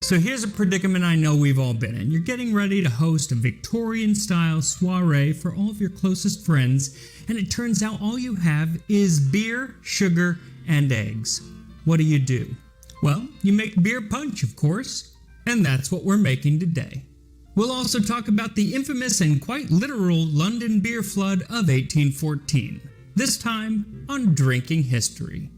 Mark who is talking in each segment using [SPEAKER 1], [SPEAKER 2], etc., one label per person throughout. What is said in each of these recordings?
[SPEAKER 1] So here's a predicament I know we've all been in. You're getting ready to host a Victorian-style soiree for all of your closest friends, and it turns out all you have is beer, sugar, and eggs. What do? Well, you make beer punch, of course, and that's what we're making today. We'll also talk about the infamous and quite literal London beer flood of 1814, this time on Drinking History.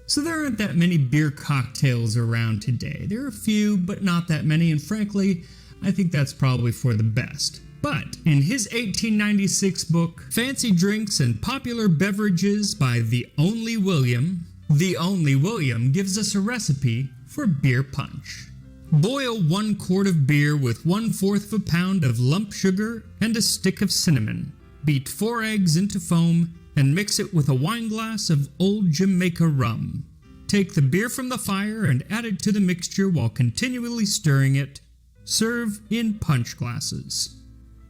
[SPEAKER 1] So there aren't that many beer cocktails around today. There are a few, but not that many, and frankly, I think that's probably for the best. But in his 1896 book, Fancy Drinks and Popular Beverages by The Only William gives us a recipe for beer punch. Boil 1 quart of beer with 1/4 pound of lump sugar and a stick of cinnamon. Beat 4 eggs into foam and mix it with a wineglass of Old Jamaica rum. Take the beer from the fire and add it to the mixture while continually stirring it. Serve in punch glasses.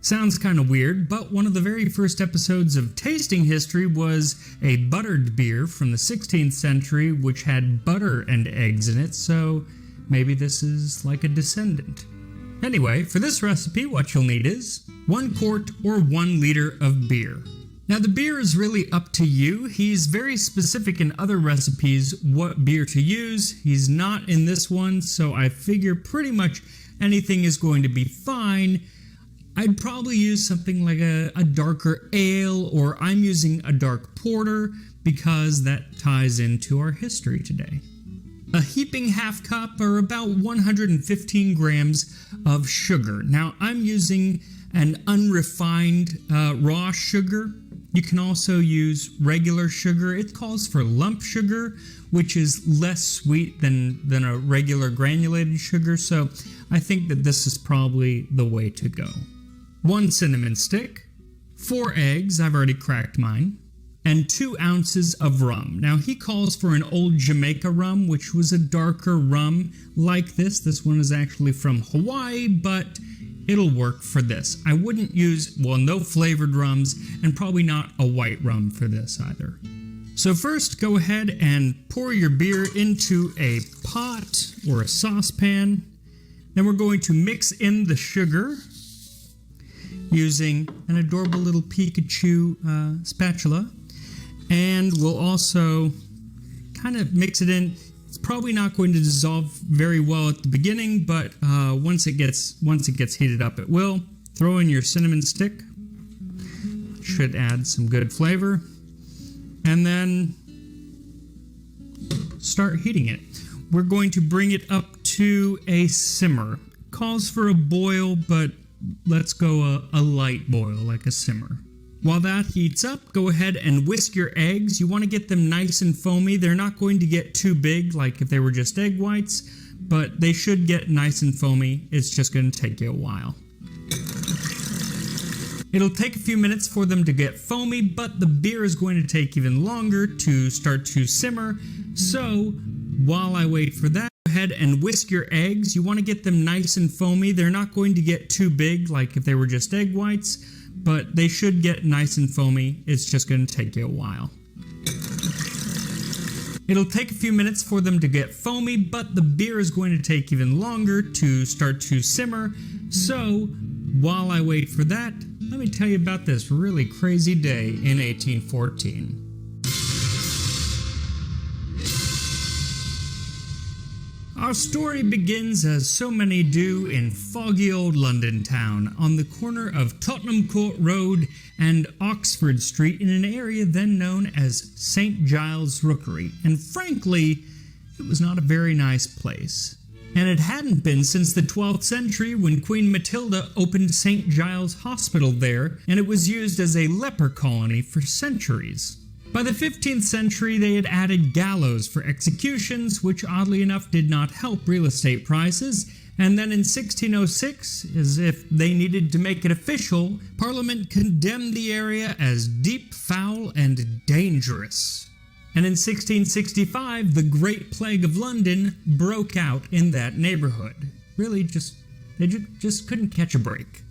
[SPEAKER 1] Sounds kind of weird, but one of the very first episodes of Tasting History was a buttered beer from the 16th century which had butter and eggs in it, so maybe this is like a descendant. Anyway, for this recipe what you'll need is 1 quart or 1 liter of beer. Now the beer is really up to you. He's very specific in other recipes what beer to use. He's not in this one, so I figure pretty much anything is going to be fine. I'd probably use something like a darker ale, or I'm using a dark porter because that ties into our history today. A heaping half cup, or about 115 grams of sugar. Now I'm using an unrefined raw sugar. You can also use regular sugar. It calls for lump sugar, which is less sweet than a regular granulated sugar, so I think that this is probably the way to go. 1 cinnamon stick, 4 eggs, I've already cracked mine, and 2 ounces of rum. Now he calls for an Old Jamaica rum, which was a darker rum like this. This one is actually from Hawaii, but it'll work for this. I wouldn't use, no flavored rums, and probably not a white rum for this either. So first, go ahead and pour your beer into a pot or a saucepan. Then we're going to mix in the sugar using an adorable little Pikachu spatula. And we'll also kind of mix it in. It's probably not going to dissolve very well at the beginning, but once it gets heated up, it will. Throw in your cinnamon stick. Should add some good flavor. And then start heating it. We're going to bring it up to a simmer. Calls for a boil, but let's go a light boil, like a simmer. While that heats up, go ahead and whisk your eggs. You want to get them nice and foamy. They're not going to get too big like if they were just egg whites, but they should get nice and foamy. It's just going to take you a while. It'll take a few minutes for them to get foamy, but the beer is going to take even longer to start to simmer. So while I wait for that, go ahead and whisk your eggs. You want to get them nice and foamy. They're not going to get too big like if they were just egg whites, but they should get nice and foamy. It's just going to take you a while. It'll take a few minutes for them to get foamy, but the beer is going to take even longer to start to simmer. So while I wait for that, let me tell you about this really crazy day in 1814. Our story begins, as so many do, in foggy old London town, on the corner of Tottenham Court Road and Oxford Street in an area then known as St. Giles Rookery. And frankly, it was not a very nice place. And it hadn't been since the 12th century when Queen Matilda opened St. Giles Hospital there, and it was used as a leper colony for centuries. By the 15th century, they had added gallows for executions, which oddly enough did not help real estate prices. And then in 1606, as if they needed to make it official, Parliament condemned the area as deep, foul, and dangerous. And in 1665, the Great Plague of London broke out in that neighborhood. Really, they just couldn't catch a break.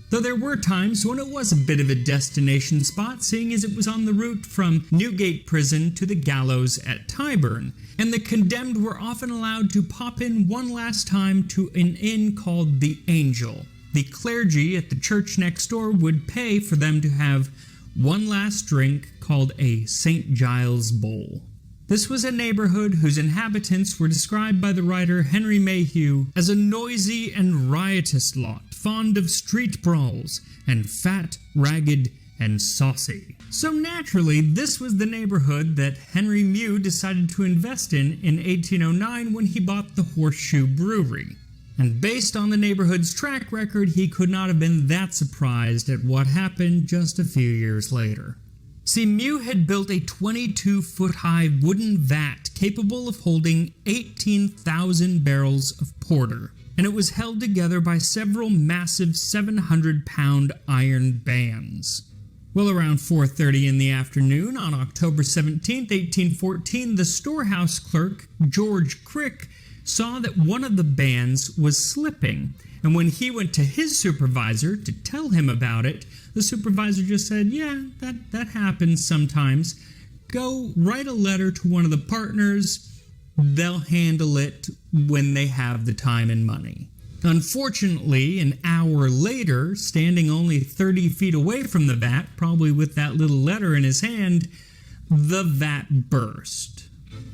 [SPEAKER 1] Though there were times when it was a bit of a destination spot, seeing as it was on the route from Newgate Prison to the gallows at Tyburn, and the condemned were often allowed to pop in one last time to an inn called the Angel. The clergy at the church next door would pay for them to have one last drink called a St. Giles Bowl. This was a neighborhood whose inhabitants were described by the writer Henry Mayhew as a noisy and riotous lot, fond of street brawls, and fat, ragged, and saucy. So naturally, this was the neighborhood that Henry Mew decided to invest in 1809 when he bought the Horseshoe Brewery. And based on the neighborhood's track record, he could not have been that surprised at what happened just a few years later. See, Mew had built a 22-foot-high wooden vat capable of holding 18,000 barrels of porter, and it was held together by several massive 700-pound iron bands. Well, around 4:30 in the afternoon on October 17, 1814, the storehouse clerk, George Crick, saw that one of the bands was slipping, and when he went to his supervisor to tell him about it, the supervisor just said, yeah, that happens sometimes. Go write a letter to one of the partners. They'll handle it when they have the time and money. Unfortunately, an hour later, standing only 30 feet away from the vat, probably with that little letter in his hand, the vat burst.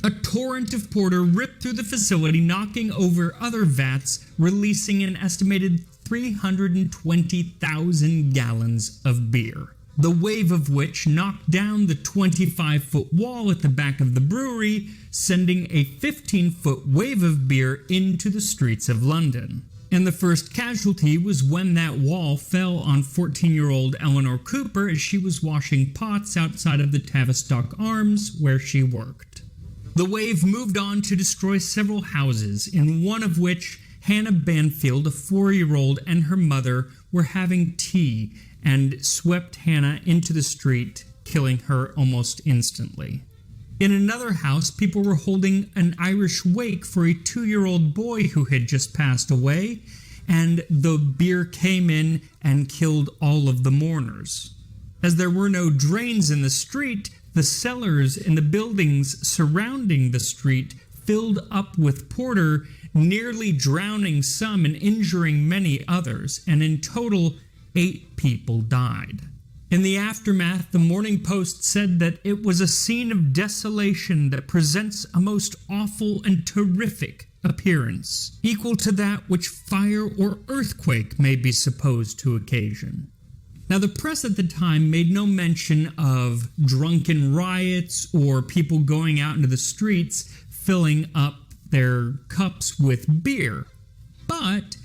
[SPEAKER 1] A torrent of porter ripped through the facility, knocking over other vats, releasing an estimated 320,000 gallons of beer, the wave of which knocked down the 25-foot wall at the back of the brewery, sending a 15-foot wave of beer into the streets of London. And the first casualty was when that wall fell on 14-year-old Eleanor Cooper as she was washing pots outside of the Tavistock Arms where she worked. The wave moved on to destroy several houses, in one of which Hannah Banfield, a 4-year-old, and her mother were having tea and swept Hannah into the street, killing her almost instantly. In another house, people were holding an Irish wake for a 2-year-old boy who had just passed away, and the beer came in and killed all of the mourners. As there were no drains in the street, the cellars in the buildings surrounding the street filled up with porter, nearly drowning some and injuring many others, and in total, 8 people died. In the aftermath, the Morning Post said that it was a scene of desolation that presents a most awful and terrific appearance, equal to that which fire or earthquake may be supposed to occasion. Now, the press at the time made no mention of drunken riots or people going out into the streets filling up their cups with beer. But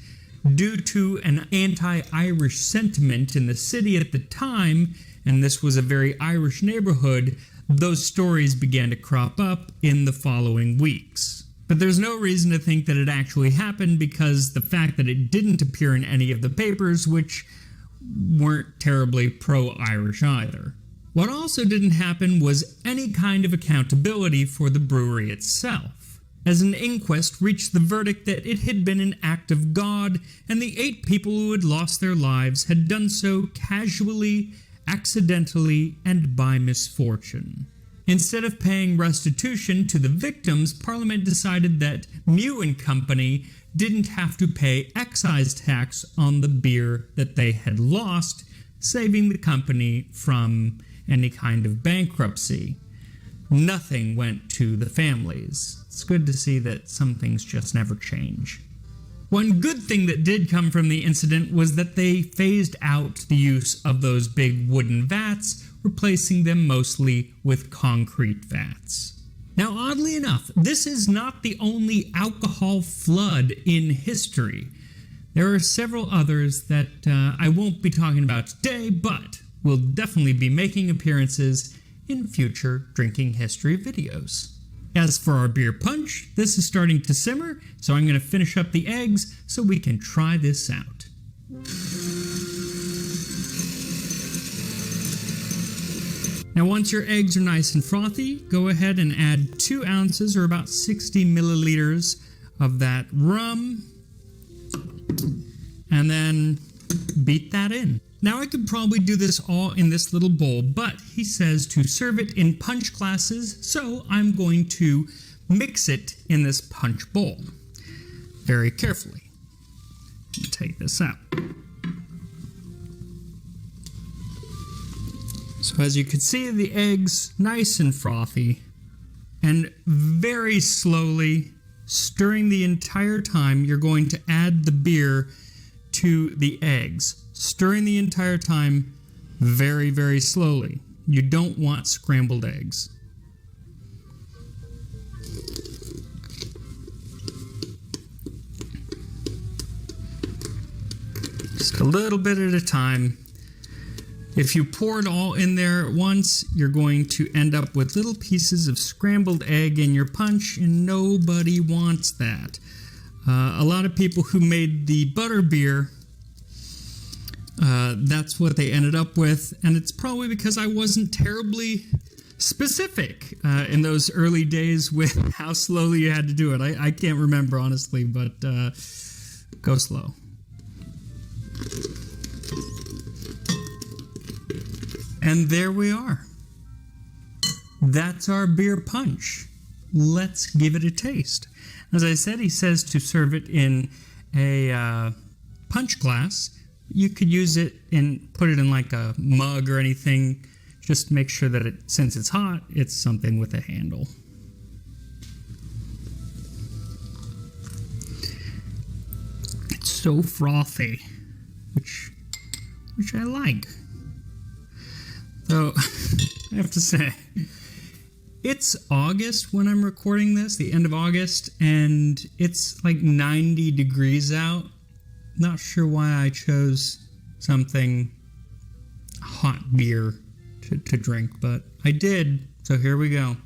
[SPEAKER 1] due to an anti-Irish sentiment in the city at the time, and this was a very Irish neighborhood, those stories began to crop up in the following weeks. But there's no reason to think that it actually happened because the fact that it didn't appear in any of the papers, which weren't terribly pro-Irish either. What also didn't happen was any kind of accountability for the brewery itself, as an inquest reached the verdict that it had been an act of God, and the 8 people who had lost their lives had done so casually, accidentally, and by misfortune. Instead of paying restitution to the victims, Parliament decided that Mew and Company didn't have to pay excise tax on the beer that they had lost, saving the company from any kind of bankruptcy. Nothing went to the families. It's good to see that some things just never change. One good thing that did come from the incident was that they phased out the use of those big wooden vats, replacing them mostly with concrete vats. Now, oddly enough, this is not the only alcohol flood in history. There are several others that I won't be talking about today, but will definitely be making appearances in future drinking history videos. As for our beer punch, this is starting to simmer, so I'm going to finish up the eggs so we can try this out. Now, once your eggs are nice and frothy, go ahead and add 2 ounces or about 60 milliliters of that rum. And then beat that in. Now I could probably do this all in this little bowl, but he says to serve it in punch glasses, so I'm going to mix it in this punch bowl very carefully. Take this out. So as you can see, the eggs nice and frothy, and very slowly, stirring the entire time, you're going to add the beer to the eggs. Stirring the entire time very, very slowly. You don't want scrambled eggs. Just a little bit at a time. If you pour it all in there at once, you're going to end up with little pieces of scrambled egg in your punch, and nobody wants that. A lot of people who made the butter beer, that's what they ended up with, and it's probably because I wasn't terribly specific in those early days with how slowly you had to do it. I can't remember, honestly, but go slow. And there we are. That's our beer punch. Let's give it a taste. As I said, he says to serve it in a punch glass. You could use it and put it in like a mug or anything. Just make sure that since it's hot, it's something with a handle. It's so frothy, which I like. So, I have to say, it's August when I'm recording this, the end of August, and it's like 90 degrees out. Not sure why I chose something hot beer to drink, but I did, so here we go.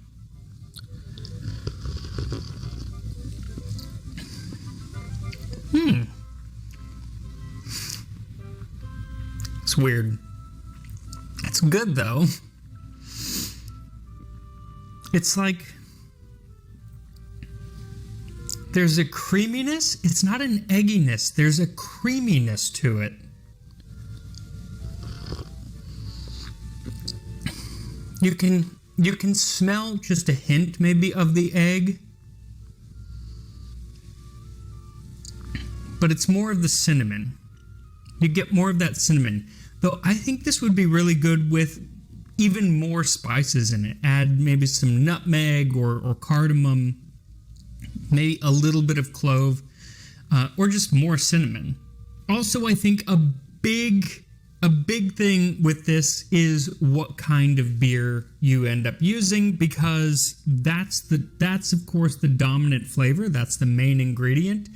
[SPEAKER 1] It's weird. It's good, though. It's like there's a creaminess. It's not an egginess. There's a creaminess to it. You can smell just a hint maybe of the egg, but it's more of the cinnamon. You get more of that cinnamon. Though I think this would be really good with even more spices in it. Add maybe some nutmeg or cardamom, maybe a little bit of clove, or just more cinnamon. Also, I think a big thing with this is what kind of beer you end up using, because that's of course the dominant flavor. That's the main ingredient.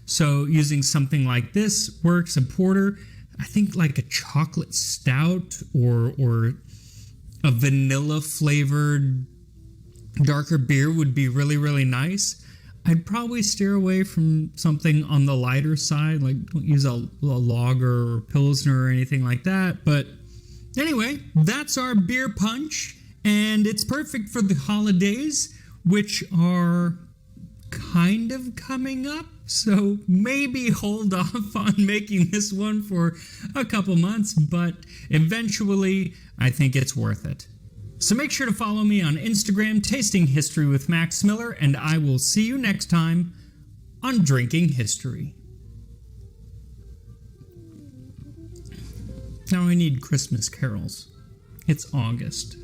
[SPEAKER 1] So using something like this works. A porter, I think like a chocolate stout or a vanilla flavored darker beer would be really, really nice. I'd probably steer away from something on the lighter side, like don't use a lager or pilsner or anything like that. But anyway, that's our beer punch, and it's perfect for the holidays, which are kind of coming up. So maybe hold off on making this one for a couple months, but eventually I think it's worth it. So make sure to follow me on Instagram, Tasting History with Max Miller, and I will see you next time on Drinking History. Now I need Christmas carols. It's August.